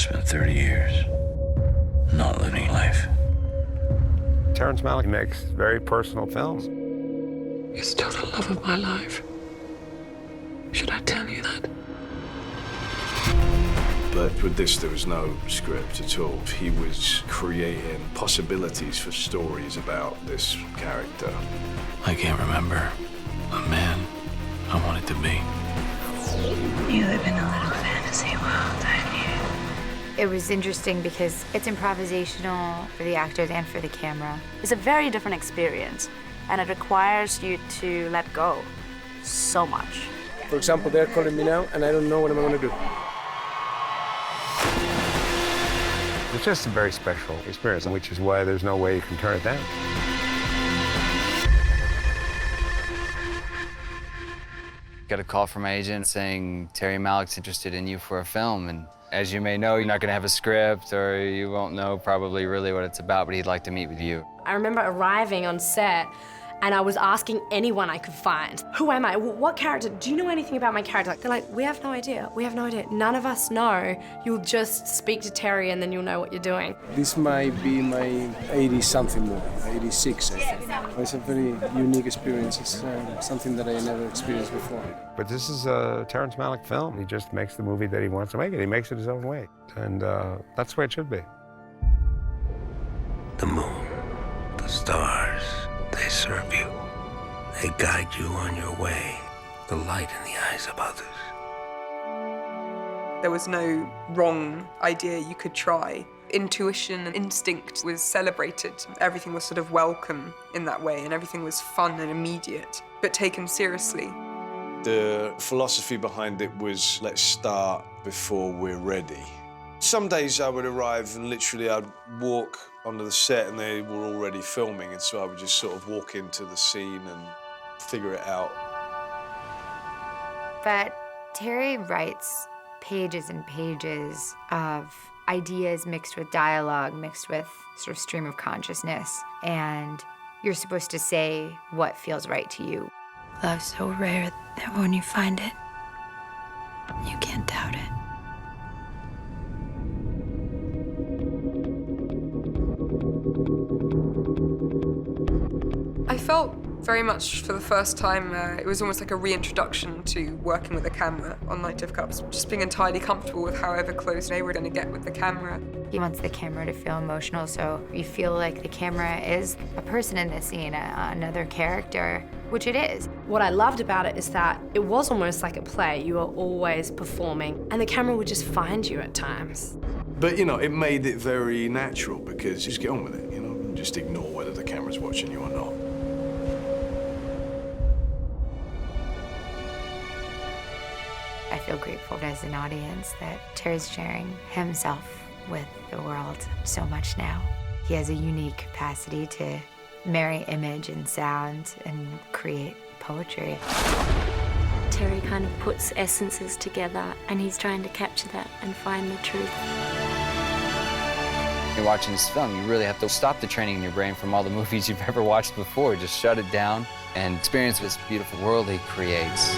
spent 30 years not living life. Terrence Malick makes very personal films. You're still the love of my life. Should I tell you that? But with this, there was no script at all. He was creating possibilities for stories about this character. I can't remember the man I wanted to be. You live in a little fantasy world, don't you? It was interesting because it's improvisational for the actors and for the camera. It's a very different experience, and it requires you to let go so much. For example, they're calling me now, and I don't know what I'm going to do. It's just a very special experience, which is why there's no way you can turn it down. Got a call from my agent saying Terry Malick's interested in you for a film, and as you may know, you're not going to have a script, or you won't know probably really what it's about, but he'd like to meet with you. I remember arriving on set, and I was asking anyone I could find, who am I? What character? Do you know anything about my character? They're like, we have no idea. We have no idea. None of us know. You'll just speak to Terry, and then you'll know what you're doing. This might be my 80-something movie, 86, I think. It's a very unique experience. It's something that I never experienced before. But this is a Terrence Malick film. He just makes the movie that he wants to make it. He makes it his own way. And that's the way it should be. The moon, the stars, they serve you. They guide you on your way. The light in the eyes of others. There was no wrong idea you could try. Intuition and instinct was celebrated. Everything was sort of welcome in that way, and everything was fun and immediate, but taken seriously. The philosophy behind it was, let's start before we're ready. Some days I would arrive and literally I'd walk onto the set and they were already filming, and so I would just sort of walk into the scene and figure it out. But Terry writes pages and pages of ideas mixed with dialogue, mixed with sort of stream of consciousness, and you're supposed to say what feels right to you. Love's so rare that when you find it, you can't doubt it. I felt very much for the first time, it was almost like a reintroduction to working with a camera on Night of Cups, just being entirely comfortable with however close they were going to get with the camera. He wants the camera to feel emotional, so you feel like the camera is a person in the scene, another character, which it is. What I loved about it is that it was almost like a play. You were always performing, and the camera would just find you at times. But, you know, it made it very natural because you just get on with it, you know, and just ignore whether the camera's watching you or not. I feel grateful as an audience that Terry's sharing himself with the world so much now. He has a unique capacity to marry image and sound and create poetry. Terry kind of puts essences together, and he's trying to capture that and find the truth. You're watching this film, you really have to stop the training in your brain from all the movies you've ever watched before. Just shut it down and experience this beautiful world he creates.